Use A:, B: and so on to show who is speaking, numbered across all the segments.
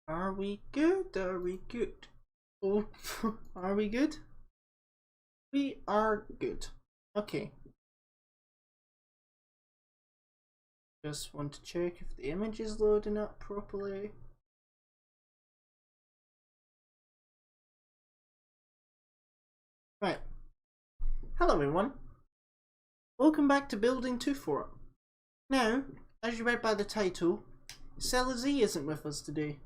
A: Are we good? Are we good? Oh, are we good? We are good. Okay. Just want to check if the image is loading up properly. Right. Hello everyone. Welcome back to Building 2 Now, as you read by the title, cellaz isn't with us today.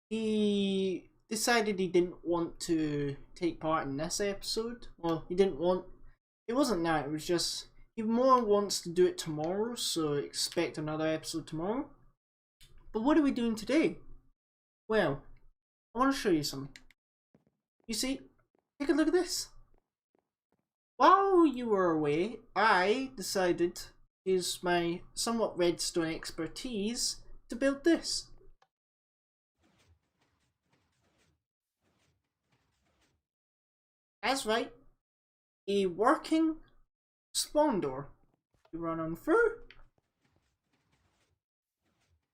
A: He decided he didn't want to take part in this episode. Well, it wasn't that, it was just he more wants to do it tomorrow, so expect another episode tomorrow. But what are we doing today? Well, I want to show you something. You see, take a look at this. While you were away, I decided to use my somewhat redstone expertise to build this. That's right, a working spawn door. You run on through.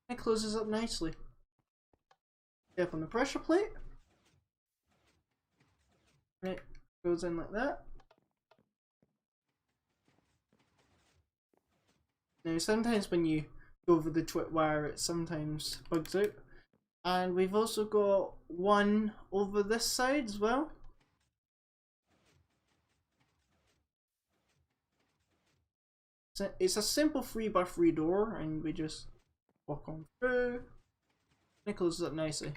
A: It closes up nicely. Step on the pressure plate. Right, goes in like that. Now sometimes when you go over the twit wire it sometimes bugs out. And we've also got one over this side as well. So it's a simple 3x3 door and we just walk on through. And it closes up nicely.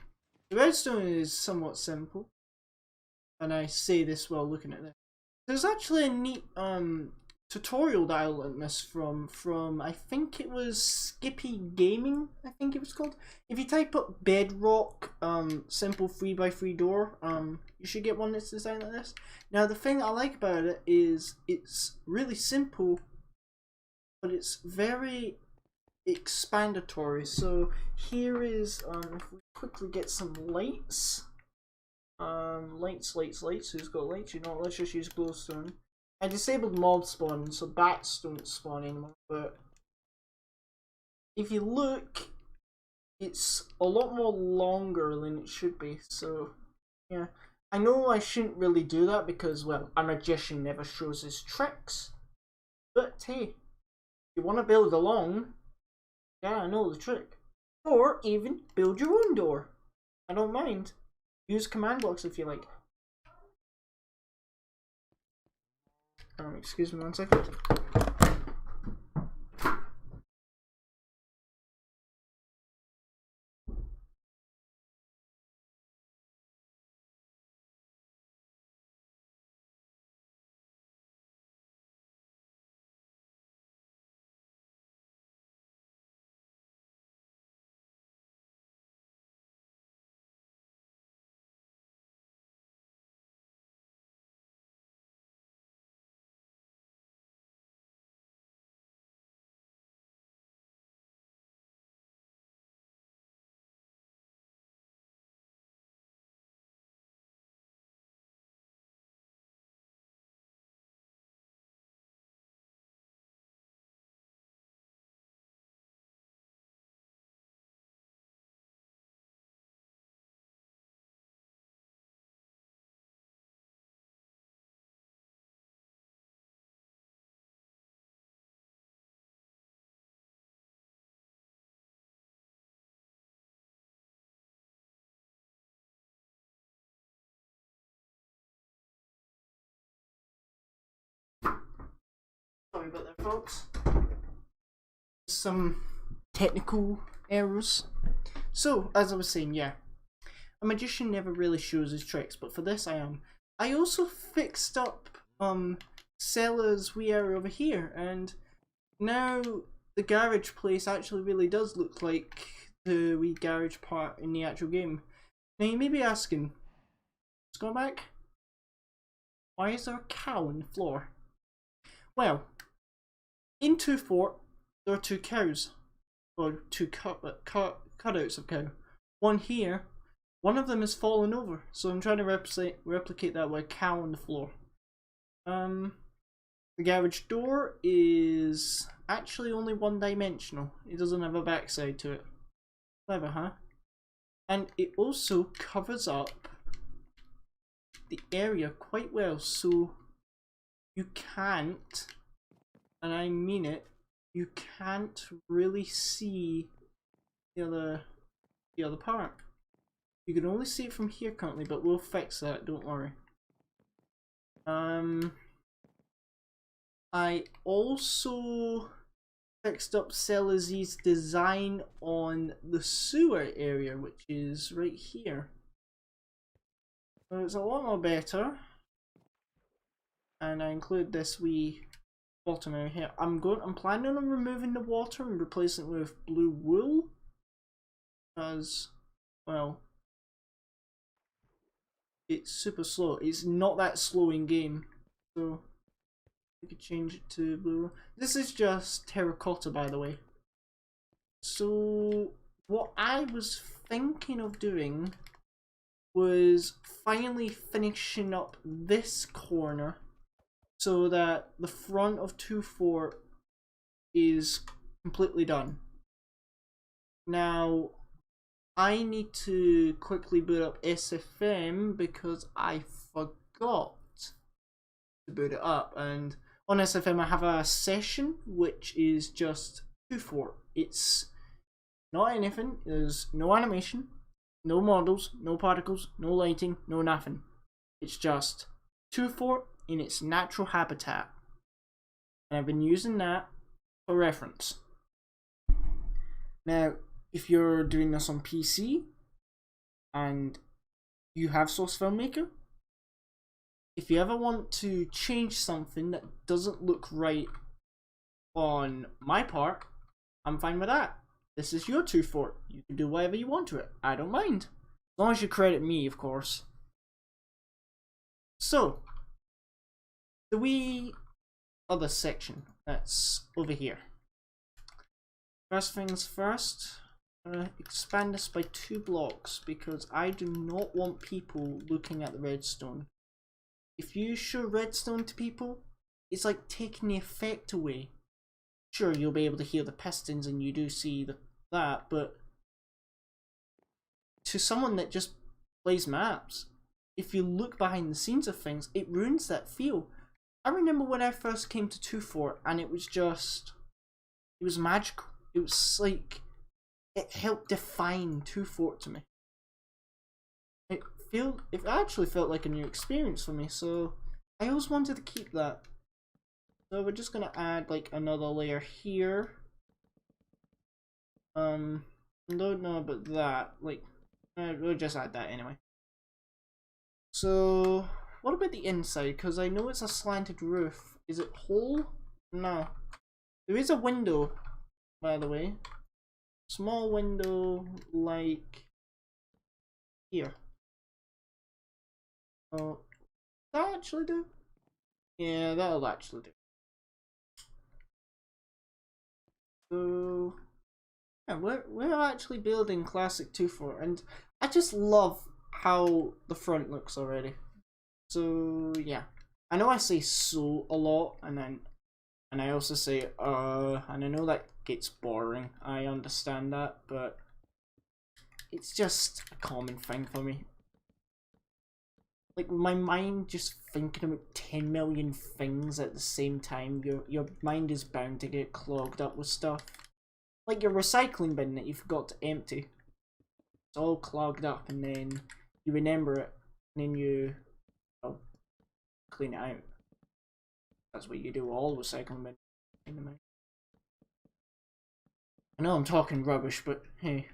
A: The redstone is somewhat simple. And I say this while looking at this. There's actually a neat tutorial that I learned this from I think it was Skippy Gaming, I think it was called. If you type up bedrock simple 3x3 door, you should get one that's designed like this. Now the thing I like about it is it's really simple, but it's very expandatory. So here is if we quickly get some lights. Lights. Who's got lights? You know, let's just use glowstone. I disabled mob spawn, so bats don't spawn anymore. But if you look, it's a lot more longer than it should be. So yeah, I know I shouldn't really do that because, well, a magician never shows his tricks. But hey, if you want to build along, yeah, I know the trick. Or even build your own door. I don't mind. Use command blocks if you like. Excuse me 1 second. Sorry about that, folks. Some technical errors. So, as I was saying, yeah, a magician never really shows his tricks, but for this I am. I also fixed up cellaz wee area over here, and now the garage place actually really does look like the wee garage part in the actual game. Now you may be asking, let's go back. Why is there a cow on the floor? Well, in 2.4 there are two cows, or two cutouts of cow. One here, one of them is fallen over, so I'm trying to replicate that with a cow on the floor. The garage door is actually only one dimensional. It doesn't have a backside to it. Clever, huh? And it also covers up the area quite well, so you can't, and I mean it, you can't really see the other part. You can only see it from here currently, but we'll fix that, don't worry. I also fixed up cellaz's design on the sewer area, which is right here. So it's a lot more better. And I include this wee bottom area here. I'm planning on removing the water and replacing it with blue wool. Because, well, it's super slow. It's not that slow in game. So we could change it to blue wool. This is just terracotta, by the way. So what I was thinking of doing was finally finishing up this corner so that the front of 2-4 is completely done. Now I need to quickly boot up SFM because I forgot to boot it up, and on SFM I have a session which is just 2-4. It's not anything, there's no animation, no models, no particles, no lighting, no nothing. It's just 2-4 in its natural habitat. And I've been using that for reference. Now, if you're doing this on PC and you have Source Filmmaker, if you ever want to change something that doesn't look right on my part, I'm fine with that. This is your 2-4. You can do whatever you want to it. I don't mind. As long as you credit me, of course. So, the wee other section that's over here. First things first, I'm going to expand this by 2 blocks because I do not want people looking at the redstone. If you show redstone to people, it's like taking the effect away. Sure, you'll be able to hear the pistons and you do see that, but to someone that just plays maps, if you look behind the scenes of things, it ruins that feel. I remember when I first came to 2-4 and it was magical. It was like, it helped define 2-4 to me. It actually felt like a new experience for me, so I always wanted to keep that. So we're just gonna add like another layer here. I don't know about that. Like, we'll just add that anyway. So what about the inside? Because I know it's a slanted roof. Is it whole? No. There is a window, by the way. Small window like here. Oh, that actually do? Yeah, that'll actually do. So yeah, we're actually building classic 2-4, and I just love how the front looks already. So yeah, I know I say so a lot, and I also say and I know that gets boring. I understand that, but it's just a common thing for me. Like, my mind just thinking about 10 million things at the same time, your mind is bound to get clogged up with stuff. Like your recycling bin that you forgot to empty. It's all clogged up, and then you remember it, and then you clean it out. That's what you do all recycling bin. I know I'm talking rubbish, but hey,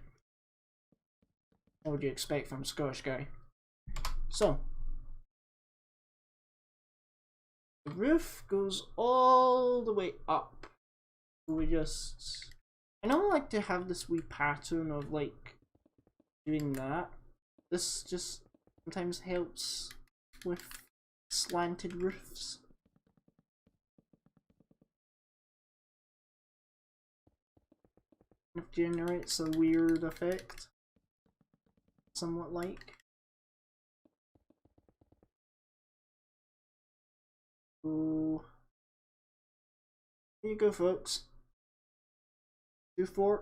A: what would you expect from a Scottish guy? So, the roof goes all the way up. I don't like to have this wee pattern of like doing that. This just sometimes helps with slanted roofs. It generates a weird effect, somewhat like. So here you go, folks. 2-4.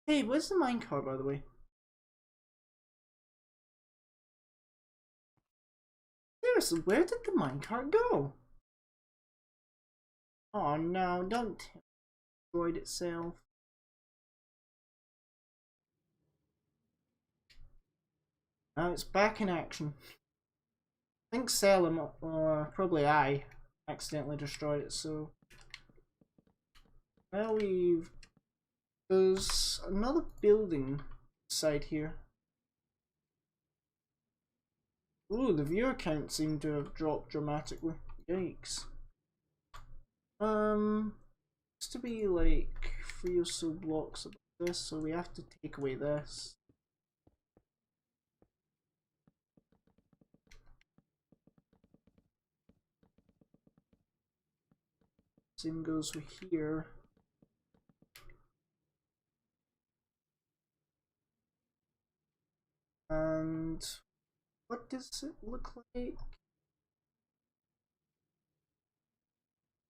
A: Hey, where's the minecart, by the way? Seriously, where did the minecart go? Oh no, don't destroy itself. Now it's back in action. I think Selim, or probably I, accidentally destroyed it, so... Well, there's another building side here. Ooh, the viewer count seemed to have dropped dramatically. Yikes. It's to be like 3 or so blocks of this, so we have to take away this. Same goes with here. And what does it look like?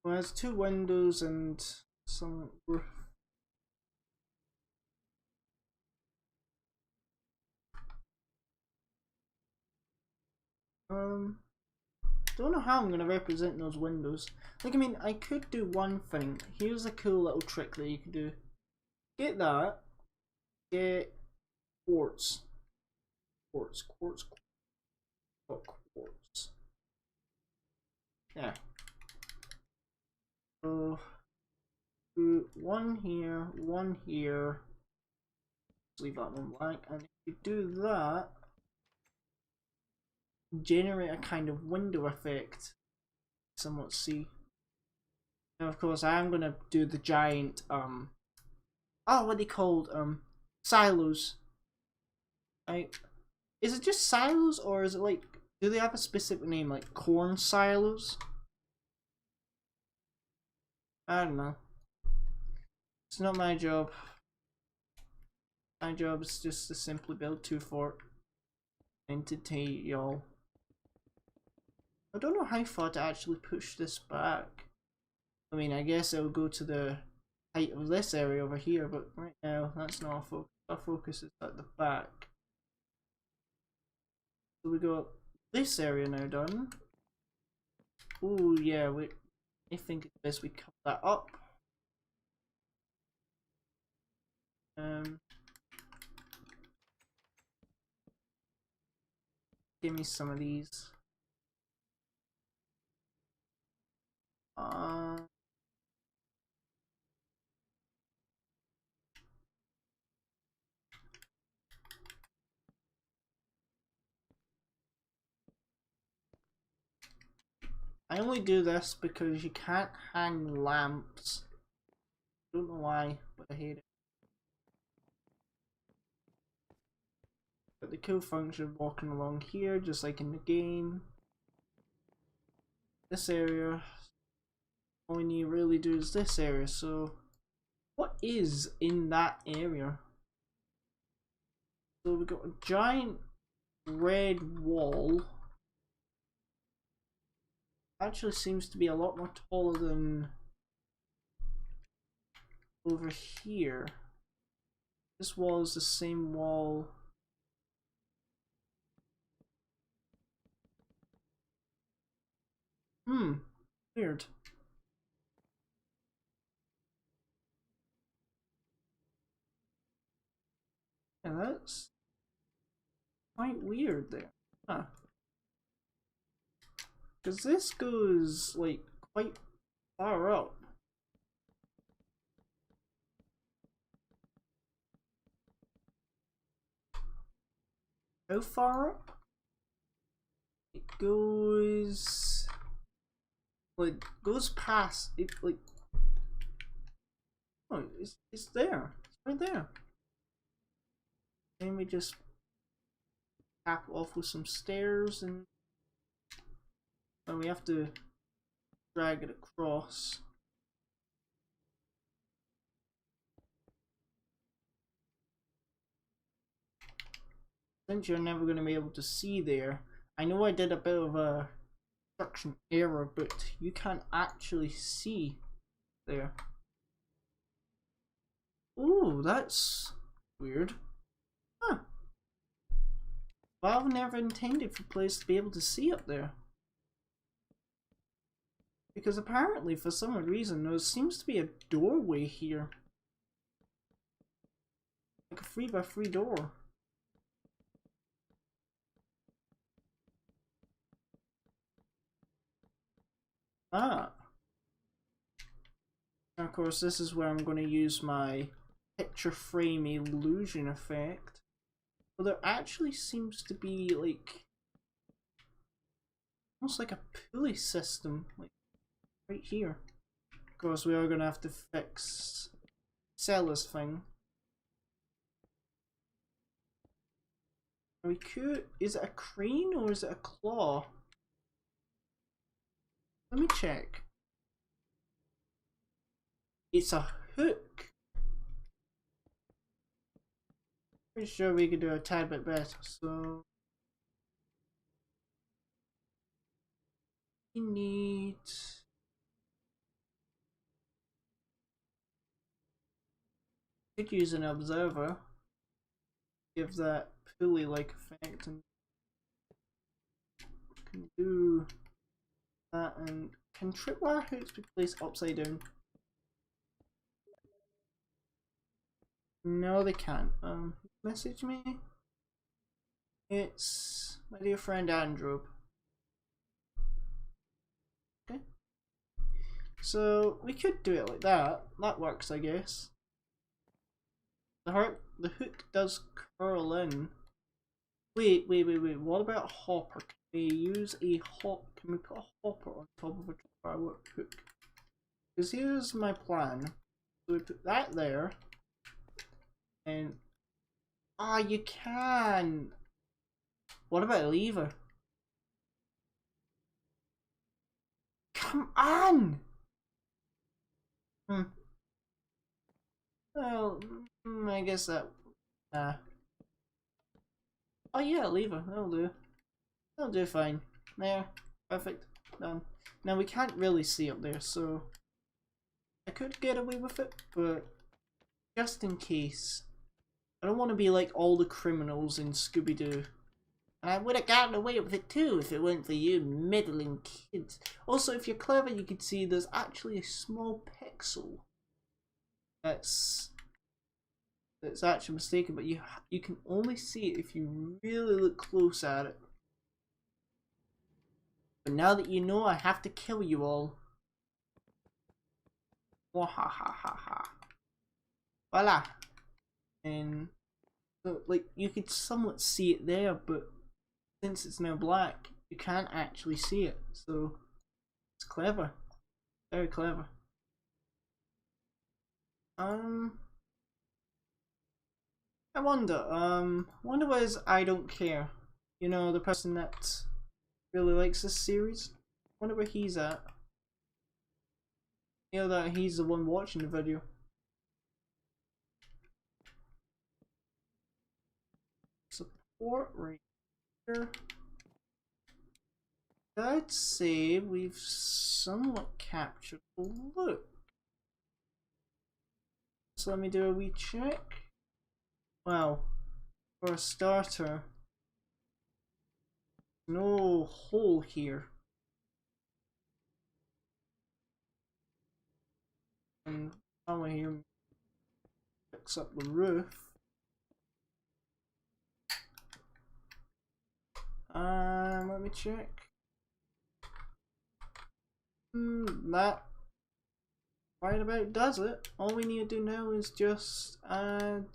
A: Well, it has 2 windows and some roof. Don't know how I'm gonna represent those windows. Like, I mean, I could do one thing. Here's a cool little trick that you could do. Get that. Get quartz. Quartz. Oh, quartz. Yeah. So, do one here, one here. Just leave that one blank. And if you do that, generate a kind of window effect. Somewhat see. Now, of course, I am gonna do the giant oh, what are they called? Silos. Is it just silos, or is it like, do they have a specific name, like corn silos? I don't know. It's not my job. My job is just to simply build 2 fort and to take y'all. I don't know how far to actually push this back. I mean, I guess it'll go to the height of this area over here, but right now that's not our focus. Our focus is at the back. So we got this area now done. Oh yeah, I think it's best we cut that up. Give me some of these. I only do this because you can't hang lamps. Don't know why, but I hate it. But the cool function walking along here, just like in the game. This area, all we need to really do is this area. So, what is in that area? So we got a giant red wall. Actually seems to be a lot more taller than over here. This wall is the same wall. Weird. Yeah, that's quite weird there. Huh. Because this goes, like, quite far up. How far up? It goes... like, goes past... it, like... oh, it's there. It's right there. Then we just tap off with some stairs, and we have to drag it across. Since you're never going to be able to see there, I know I did a bit of a construction error, but you can't actually see there. Ooh, that's Weird. Huh. Valve never intended for players to be able to see up there. Because apparently, for some reason, there seems to be a doorway here. Like a 3x3 door. Ah. And of course, this is where I'm going to use my picture frame illusion effect. Well, there actually seems to be like almost like a pulley system, like right here. Of course, we are going to have to fix cellaz thing. We could. Is it a crane or is it a claw? Let me check. It's a hook. Pretty sure we could do a tad bit better. So we need. Could use an observer. Give that pulley-like effect, and can do that. And can tripwire hooks be placed upside down? No, they can't. Message me. It's my dear friend Andrew. Okay. So we could do it like that. That works, I guess. The hook does curl in. Wait. What about a hopper? Can we use a Can we put a hopper on top of a tripwire hook? Because here's my plan. So we put that there. And you can. What about a lever? Come on. Well, I guess that. Oh yeah, lever. That'll do. That'll do fine. There, perfect. Done. Now we can't really see up there, so I could get away with it, but just in case. I don't want to be like all the criminals in Scooby-Doo. And I would have gotten away with it too if it weren't for you meddling kids. Also, if you're clever, you could see there's actually a small pixel that's actually mistaken, but you can only see it if you really look close at it. But now that you know, I have to kill you all. Wahahaha. Voila. And so, like, you could somewhat see it there, but since it's now black, you can't actually see it. So it's clever, very clever. I wonder where's I Don't Care. You know, the person that really likes this series. Wonder where he's at. You know that he's the one watching the video. Support right here. I'd say we've somewhat captured the look. So let me do a wee check. Well, for a starter, no hole here. And over here fix up the roof. Let me check. That right about does it. All we need to do now is just add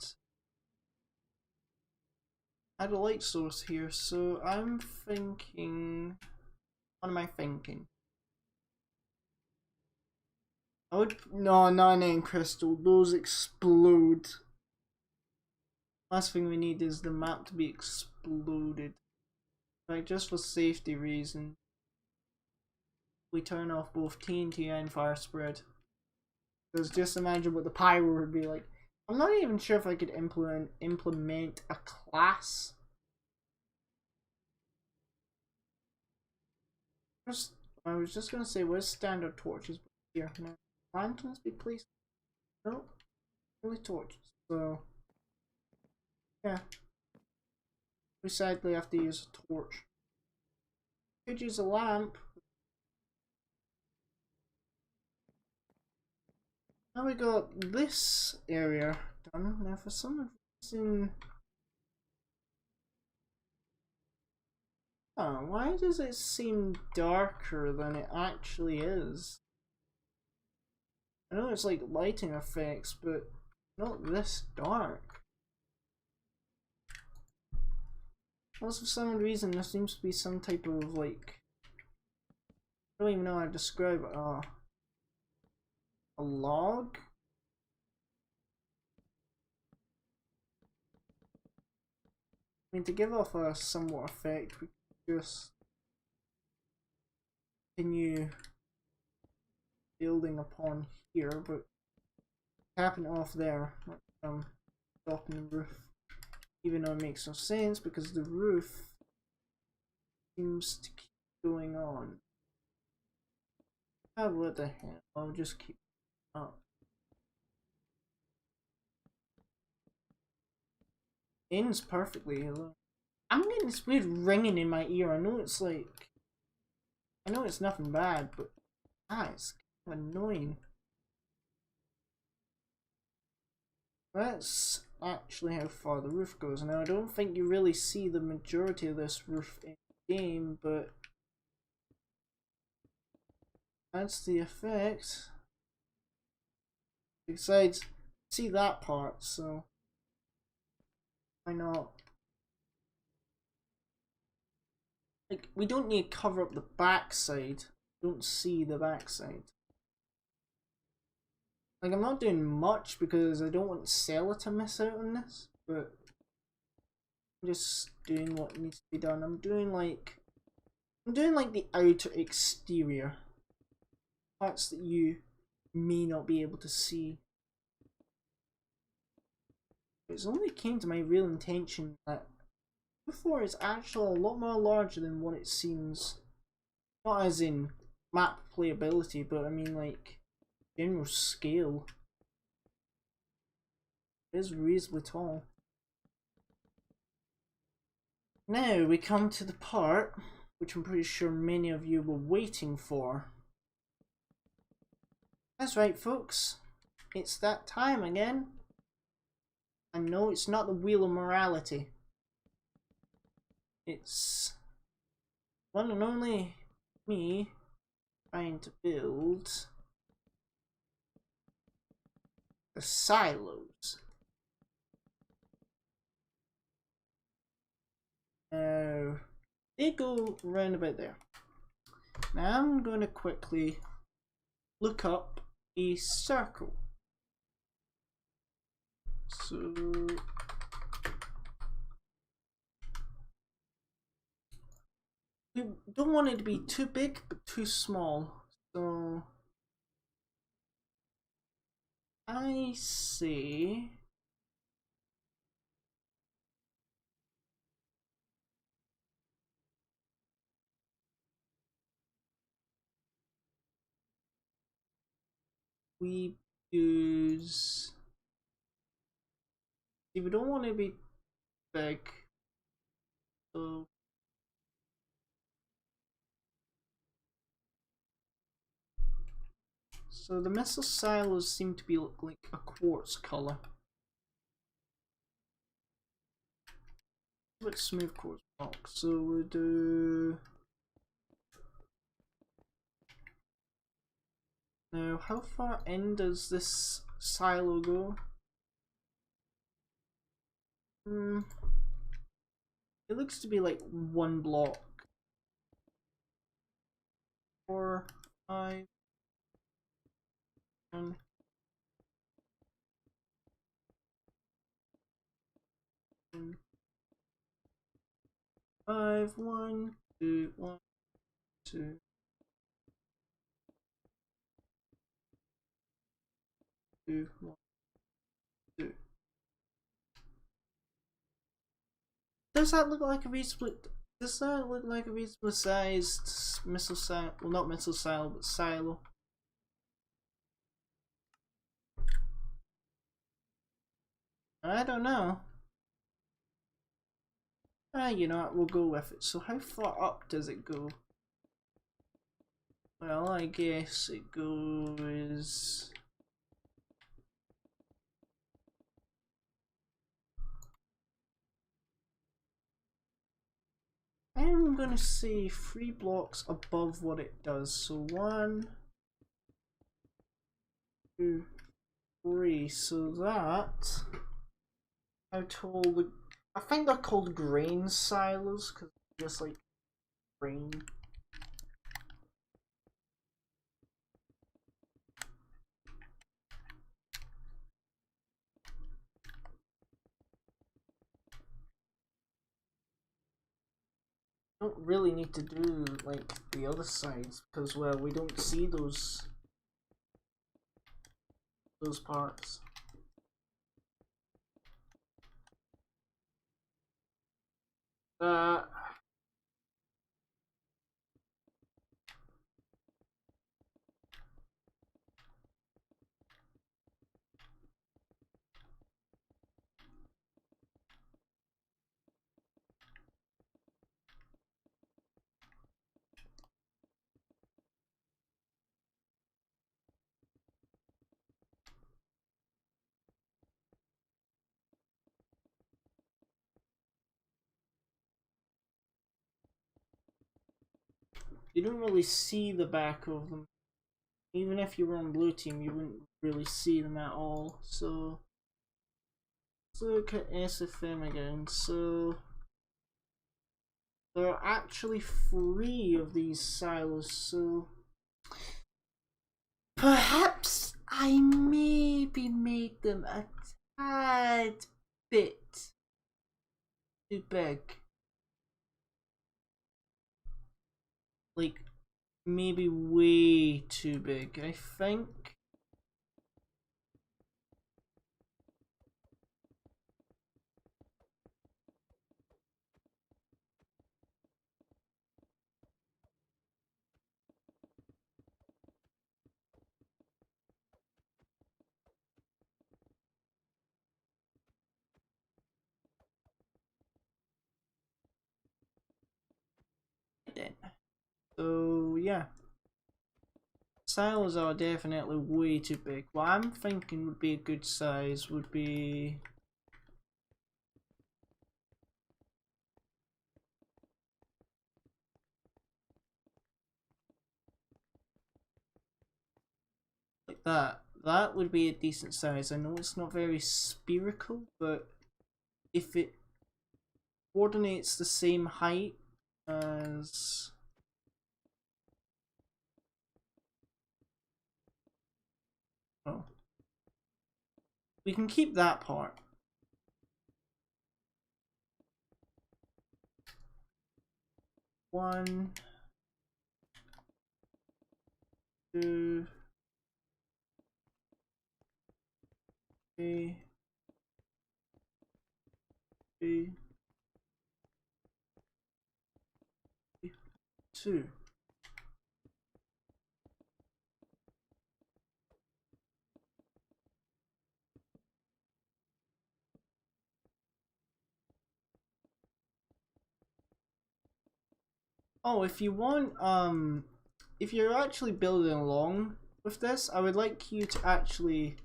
A: a light source here. So I'm thinking, what am I thinking? I would no, not an crystal. Those explode. Last thing we need is the map to be exploded. Like, just for safety reasons, we turn off both TNT and fire spread. Because just imagine what the pyro would be like. I'm not even sure if I could implement a class. I was just gonna say, where's standard torches here? Now, lanterns be placed? No, only torches. So Yeah. We sadly have to use a torch. Could use a lamp. Now we got this area done. Now for some reason... Oh, why does it seem darker than it actually is? I know it's like lighting effects, but not this dark. Also, for some reason, there seems to be some type of like... I don't even know how to describe it. A log? I mean, to give off a somewhat effect, we could just continue building upon here, but tapping it off there, stopping the roof. Even though it makes no sense because the roof seems to keep going on. Oh, what the hell? I'll just keep up. Ends perfectly. I'm getting this weird ringing in my ear. I know it's like, I know it's nothing bad, but it's kind of annoying. That's actually how far the roof goes. Now I don't think you really see the majority of this roof in the game, but that's the effect. Besides, see that part, so why not? Like, we don't need to cover up the backside. Don't see the backside. Like, I'm not doing much because I don't want Cella to miss out on this, but I'm just doing what needs to be done. I'm doing like the outer exterior parts that you may not be able to see. It's only came to my real intention that before it's actually a lot more larger than what it seems. Not as in map playability, but I mean like general scale. It is reasonably tall. Now we come to the part which I'm pretty sure many of you were waiting for. That's right, folks. It's that time again. And no, it's not the Wheel of Morality. It's one and only me trying to build the silos. Now, they go round about there. Now I'm going to quickly look up a circle. So we don't want it to be too big but too small. So I say we use, see, we don't want it to be big, so the missile silos seem to be like a quartz color. Let's smooth quartz block. So we'll do. Now, how far in does this silo go? It looks to be like one block. 4, 5, 1. 5, 1, 2, 1, 2. 2, 1, 2. Does that look like a reasonably? Does that look like a reasonable sized missile silo? Well, not missile silo, but silo. I don't know. You know what, we'll go with it. So how far up does it go? Well, I guess it goes... I'm gonna say 3 blocks above what it does. So 1, 2, 3. So that... How tall the... I think they're called grain silos, because they're just like grain. Don't really need to do like the other sides because, well, we don't see those parts. You don't really see the back of them. Even if you were on blue team, you wouldn't really see them at all. So let's look at SFM again. So there are actually 3 of these silos. So perhaps I maybe made them a tad bit too big. Like, maybe way too big, I think. So yeah, silos are definitely way too big. What I'm thinking would be a good size would be like that. That would be a decent size. I know it's not very spherical, but if it coordinates the same height as... Oh. We can keep that part. One, two, three, 2. Oh, if you want, if you're actually building along with this, I would like you to actually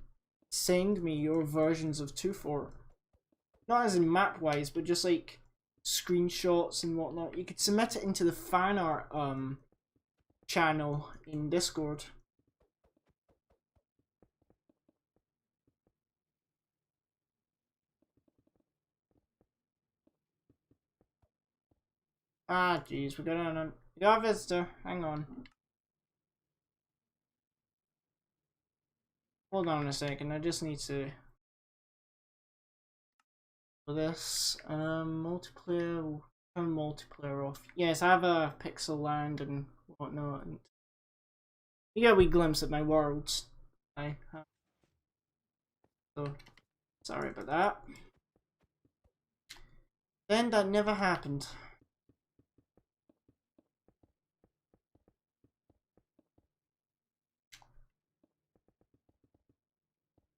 A: send me your versions of 2.4. Not as in map-wise, but just like screenshots and whatnot. You could submit it into the fan art channel in Discord. Ah, jeez, we got a visitor. Hang on. Hold on a second. I just need to. For this, multiplayer. We'll turn multiplayer off. Yes, I have a pixel land and whatnot. And you get a wee glimpse at my worlds. So sorry about that. Then that never happened.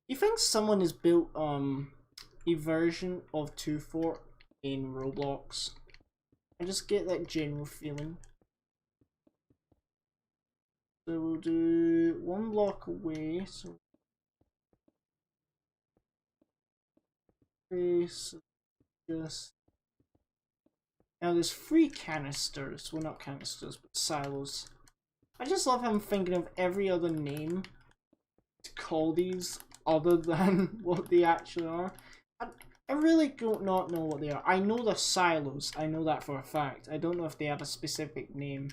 A: You think someone has built a version of 2.4 in Roblox? I just get that general feeling. So we'll do 1 block away. So just now there's 3 canisters. Well, not canisters, but silos. I just love how I'm thinking of every other name to call these other than what they actually are. I really don't not know what they are. I know they're silos. I know that for a fact. I don't know if they have a specific name.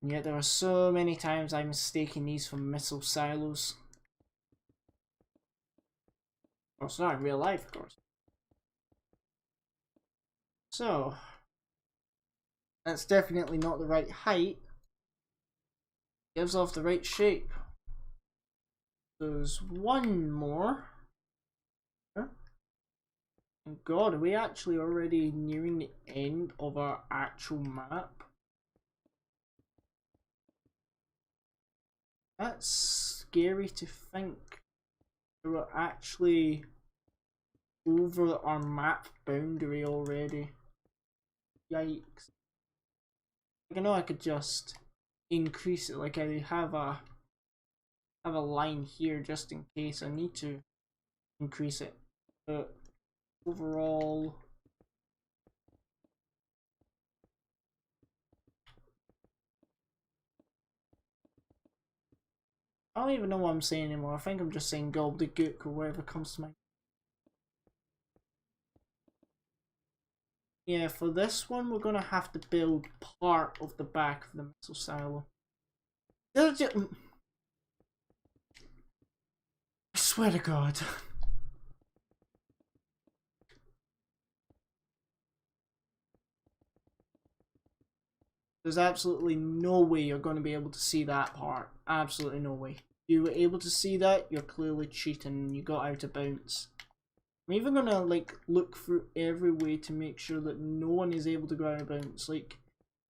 A: And yet there are so many times I'm mistaking these for missile silos. Of course, not in real life, of course. So, that's definitely not the right height. Gives off the right shape. There's 1 more. And God, are we actually already nearing the end of our actual map? That's scary to think. We're actually over our map boundary already. Yikes. I know I could just increase it, like I have a line here just in case I need to increase it. But overall, I don't even know what I'm saying anymore. I think I'm just saying gobbledygook or whatever comes to mind. Yeah, for this one we're gonna have to build part of the back of the missile silo. I swear to God. There's absolutely no way you're going to be able to see that part. Absolutely no way. If you were able to see that, you're clearly cheating and you got out of bounds. I'm even going to like look through every way to make sure that no one is able to go out of bounds. Like,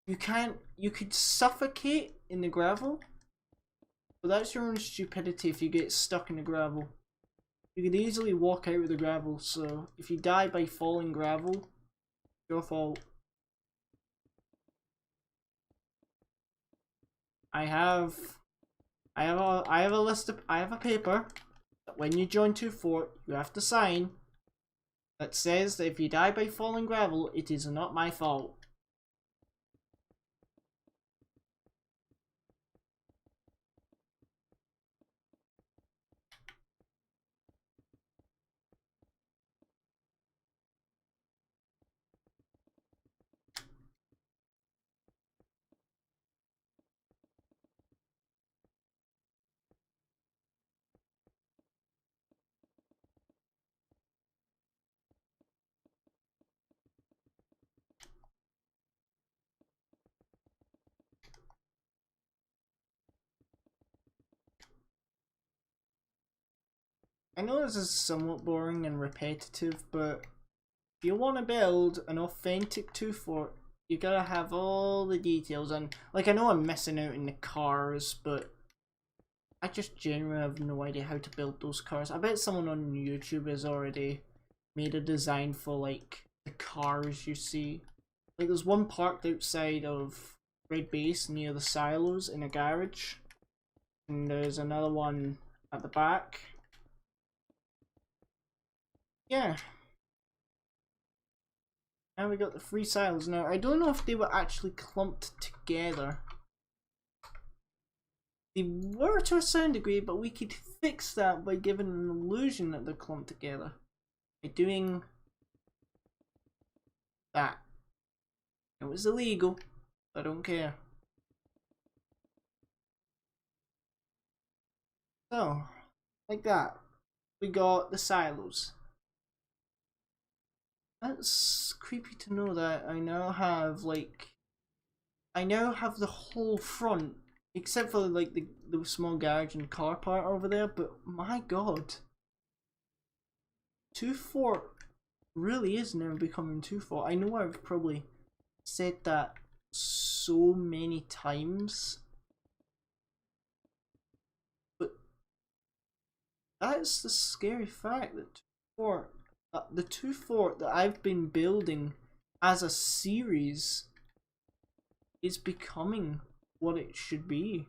A: you could suffocate in the gravel, but that's your own stupidity if you get stuck in the gravel. You could easily walk out of the gravel, so if you die by falling gravel, your fault. I have a paper that when you join 2-4 you have to sign that says that if you die by falling gravel, it is not my fault. I know this is somewhat boring and repetitive, but if you want to build an authentic 2-4, you gotta have all the details. And like, I know I'm missing out in the cars, but I just genuinely have no idea how to build those cars. I bet someone on YouTube has already made a design for like the cars you see. Like, there's one parked outside of Red Base near the silos in a garage, and there's another one at the back. Yeah. Now we got the 3 silos. Now, I don't know if they were actually clumped together. They were to a certain degree, but we could fix that by giving an illusion that they're clumped together. By doing that. It was illegal. I don't care. So, like that. We got the silos. That's creepy to know that I now have the whole front, except for like the small garage and car part over there, but my God. 2-4 really is now becoming 2-4. I know I've probably said that so many times, but that's the scary fact that 2-4, the 2-4 that I've been building as a series is becoming what it should be.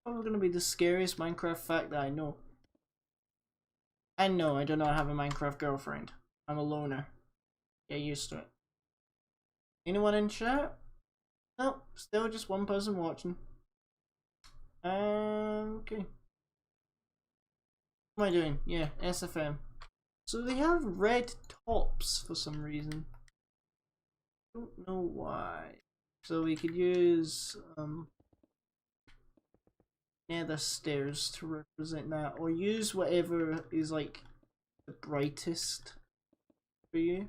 A: Probably gonna be the scariest Minecraft fact that I know. And no, I do not have a Minecraft girlfriend. I'm a loner. Get used to it. Anyone in chat? Nope, still just one person watching. Okay. What am I doing? Yeah, SFM. So they have red tops for some reason. Don't know why. So we could use nether stairs to represent that, or use whatever is like the brightest for you.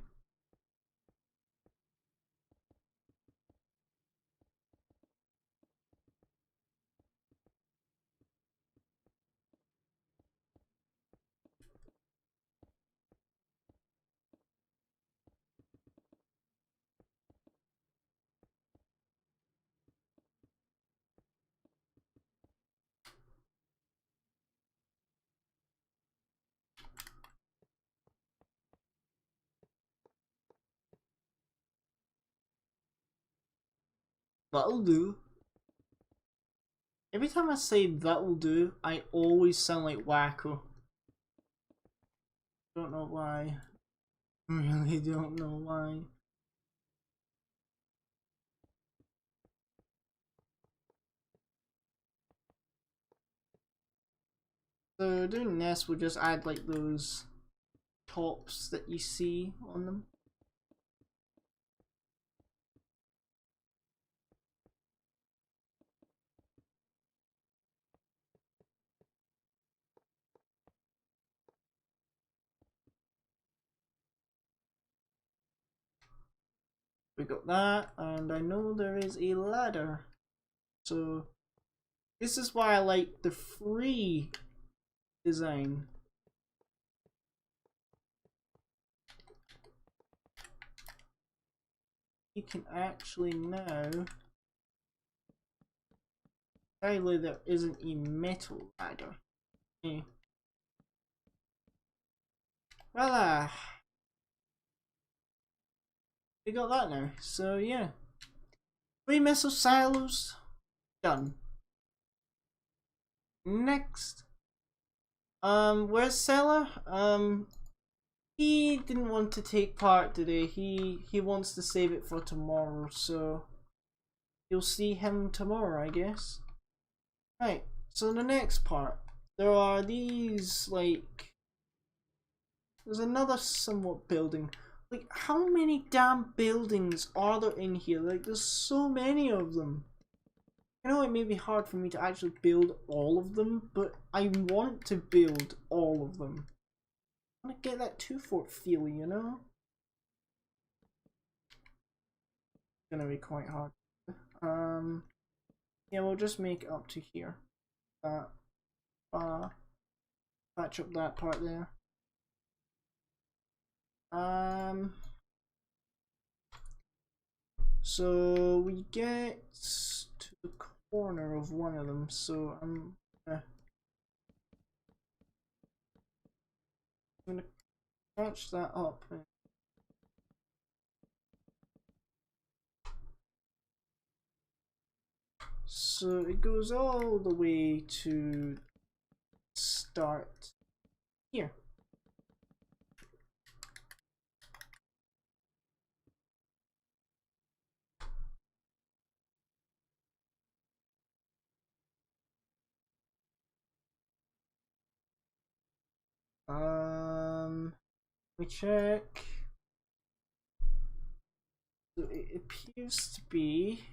A: That'll do. Every time I say that'll do, I always sound like Wacko. Don't know why. Really don't know why. So doing this, we'll just add like those tops that you see on them. We got that, and I know there is a ladder. So this is why I like the free design. You can actually now sadly there isn't a metal ladder. Yeah. Voila! We got that now. So yeah. 3 missile silos done. Next. Where's Seller? He didn't want to take part today. He wants to save it for tomorrow, so you'll see him tomorrow, I guess. Right, so the next part. There are these, like... There's another somewhat building. Like, how many damn buildings are there in here? Like, there's so many of them. I know it may be hard for me to actually build all of them, but I want to build all of them. I want to get that two-fort feel, you know? It's gonna be quite hard. Yeah, we'll just make it up to here. That, patch up that part there. So we get to the corner of one of them, so I'm gonna patch that up. So it goes all the way to start here. We check. So it appears to be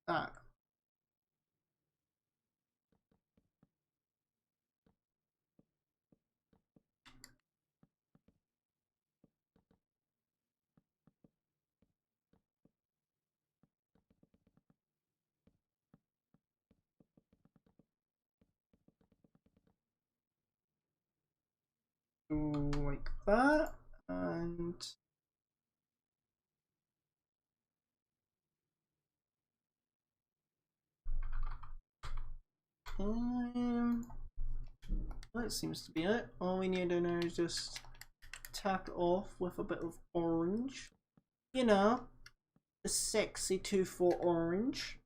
A: that. Go like that, and That seems to be it. All we need to now is just tap it off with a bit of orange. You know, the sexy 2-4 orange.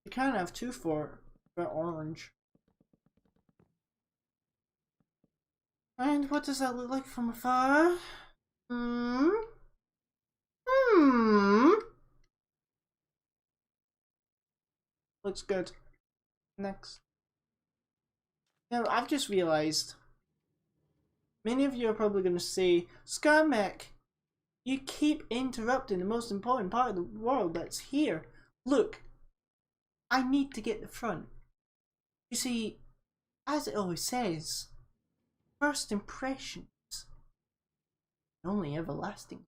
A: You can't have 2-4 orange. And what does that look like from afar? Looks good. Next. Now, I've just realised, many of you are probably going to say, Scarmac, you keep interrupting the most important part of the world that's here. Look, I need to get the front. You see, as it always says, first impressions are only everlasting.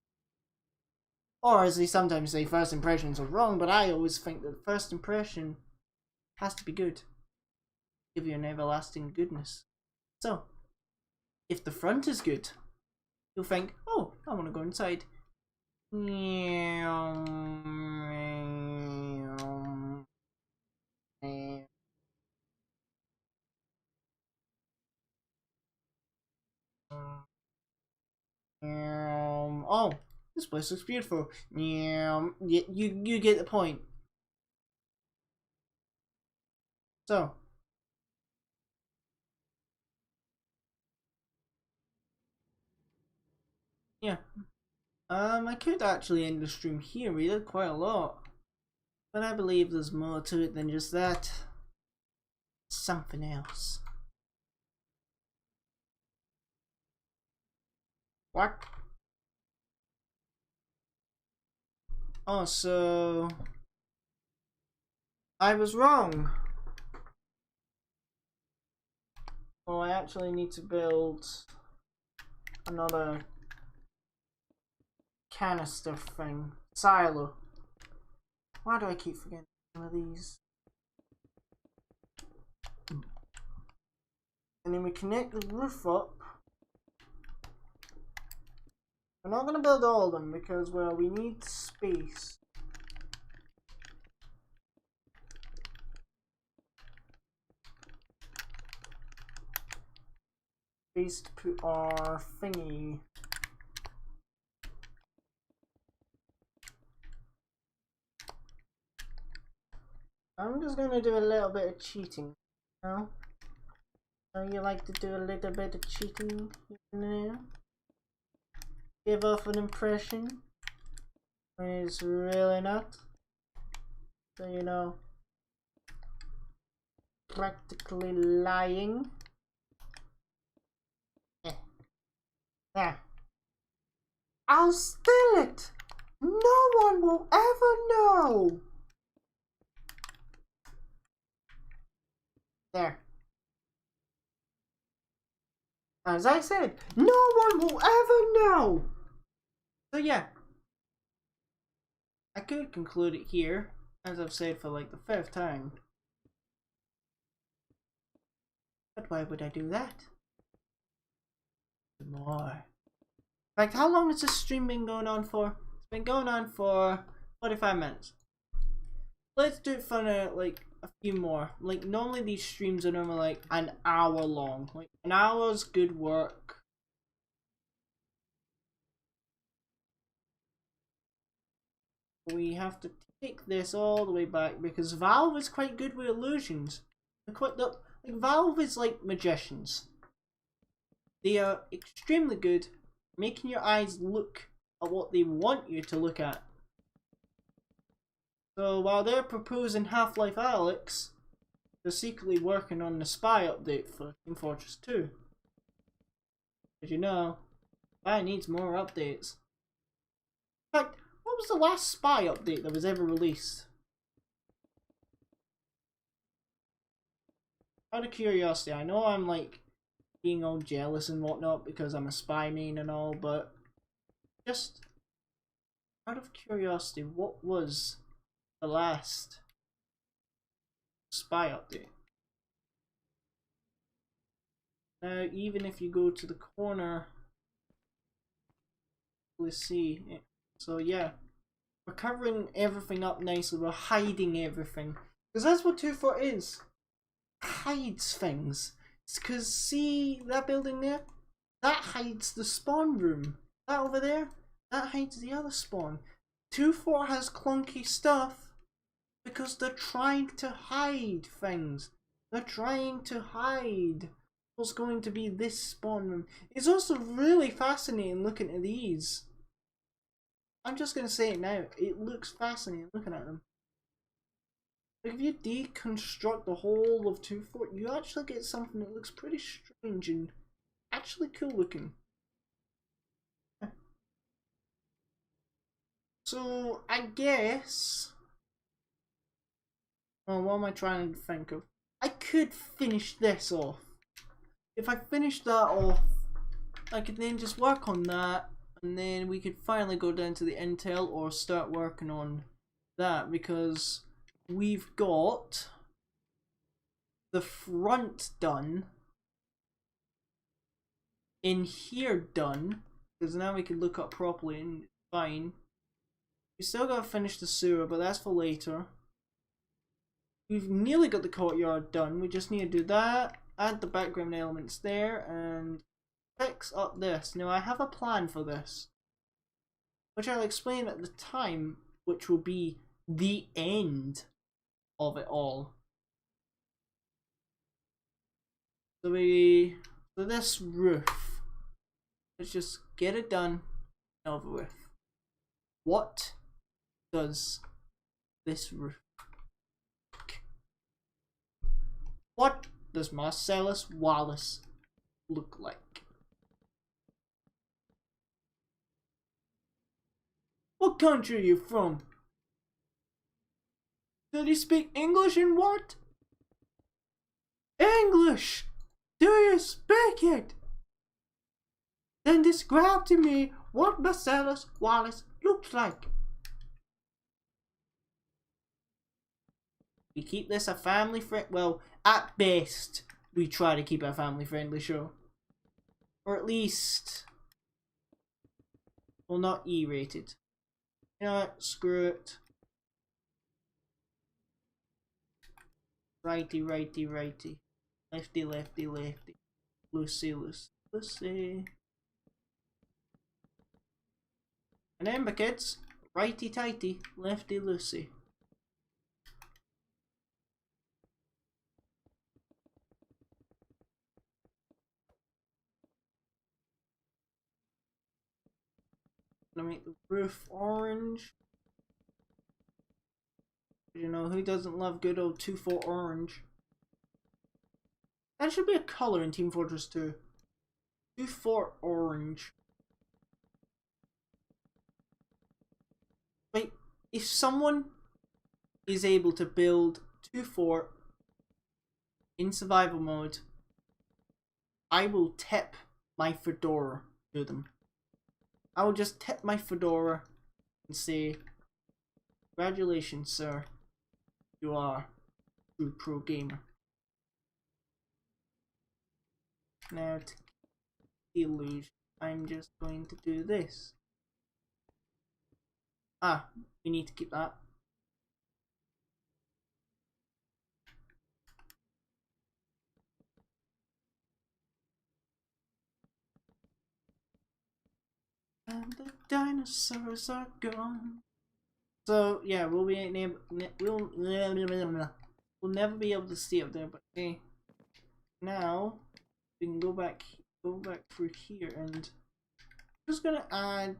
A: Or as they sometimes say, first impressions are wrong, but I always think that first impression has to be good. Give you an everlasting goodness. So, if the front is good, you'll think, oh, I want to go inside. Oh, this place looks beautiful. You get the point. So, yeah. I could actually end the stream here. We did quite a lot, but I believe there's more to it than just that. Something else. What? Oh, so I was wrong. Oh, I actually need to build another canister thing. Silo. Why do I keep forgetting one of these? And then we connect the roof up. We're not going to build all of them because, well, we need space. Space to put our thingy. I'm just going to do a little bit of cheating. You know? So you like to do a little bit of cheating, you know? Give off an impression when it's really not. So, you know, practically lying. There. I'll steal it! No one will ever know! There. As I said, no one will ever know! So yeah. I could conclude it here, as I've said for like the 5th time. But why would I do that? More. In fact, how long has this stream been going on for? It's been going on for 45 minutes. Let's do it for like a few more. Like normally these streams are normally like an hour long. Like an hour's good work. We have to take this all the way back because Valve is quite good with illusions. Like Valve is like magicians. They are extremely good making your eyes look at what they want you to look at. So while they're proposing Half-Life Alyx, they're secretly working on the spy update for Team Fortress 2. As you know, spy needs more updates. In fact, what was the last spy update that was ever released? Out of curiosity, I know I'm like being all jealous and whatnot because I'm a spy main and all, but just out of curiosity, what was the last spy update? Now, even if you go to the corner, let's see. So yeah, we're covering everything up nicely. We're hiding everything. Because that's what 2-4 is. Hides things. It's because, see that building there? That hides the spawn room. That over there? That hides the other spawn. 2-4 has clunky stuff because they're trying to hide things. They're trying to hide what's going to be this spawn room. It's also really fascinating looking at these. I'm just going to say it now. It looks fascinating looking at them. Like if you deconstruct the whole of 2-4, you actually get something that looks pretty strange and actually cool looking. So I guess, oh, what am I trying to think of? I could finish this off. If I finish that off, I could then just work on that, and then we could finally go down to the intel or start working on that, because we've got the front done, in here done, because now we can look up properly and fine. We still gotta finish the sewer, but that's for later. We've nearly got the courtyard done. We just need to do that, add the background elements there, and fix up this. Now I have a plan for this, which I'll explain at the time, which will be the end of it all. So this roof, let's just get it done and over with. What does this roof look? What does Marcellus Wallace look like? What country are you from? Did he speak English and what? English! Do you speak it? Then describe to me what Marcellus Wallace looks like. We keep this a family friend. Well, at best, we try to keep it a family friendly show. Or at least, well, not E-rated. You know what? Screw it. Righty, righty, righty. Lefty, lefty, lefty. Lucy, Lucy, Lucy. Remember, kids, righty tighty, lefty loosey. Gonna make the roof orange. You know, who doesn't love good old 2-4 orange? That should be a color in Team Fortress 2. 2-4 orange. Like, if someone is able to build 2-4 in survival mode, I will tip my fedora to them. I will just tip my fedora and say, congratulations, sir. You are a true pro gamer. Now, to keep the illusion, I'm just going to do this. Ah, we need to keep that. And the dinosaurs are gone. So yeah, we'll never be able to see up there. But okay, now we can go back through here, and I'm just gonna add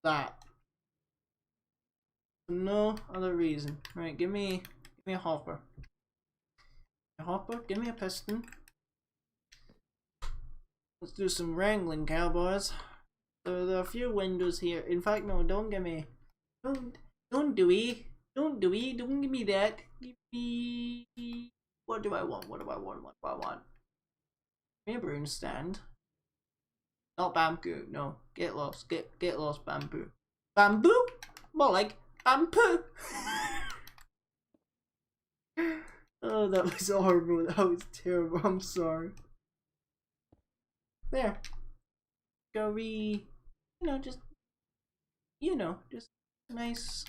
A: that. For no other reason. Right, give me a hopper. A hopper. Give me a piston. Let's do some wrangling, cowboys. So there are a few windows here. In fact, no, don't give me. Don't do it. Don't do it. Don't give me that. Give me. What do I want? What do I want? What do I want? Give me a broom stand. Not bamboo. No, get lost. Get lost, bamboo. Bamboo? More like bamboo. Oh, that was horrible. That was terrible. I'm sorry. There. Go just nice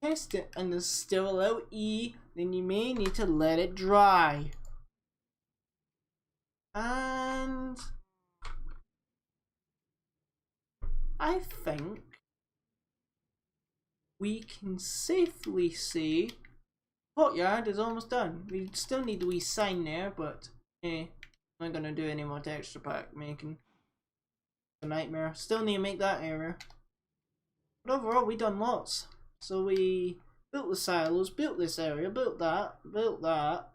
A: test it and there's still a little E, then you may need to let it dry. And I think we can safely say courtyard is almost done. We still need the wee sign there, but I'm not gonna do any more texture pack making. A nightmare. Still need to make that area. But overall we done lots. So we built the silos, built this area, built that, built that.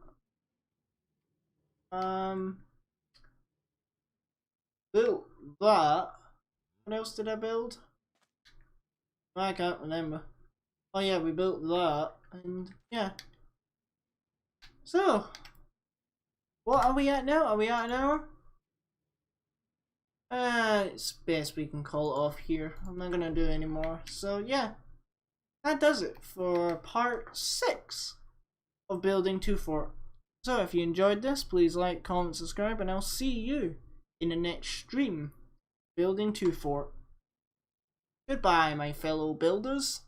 A: Built that. What else did I build? I can't remember. Oh yeah, we built that, and yeah. So, what are we at now? Are we at an hour? It's best we can call it off here. I'm not gonna do any more. So yeah, that does it for part 6 of building 2 Fort. So if you enjoyed this, please like, comment, subscribe, and I'll see you in the next stream, building 2 Fort. Goodbye, my fellow builders.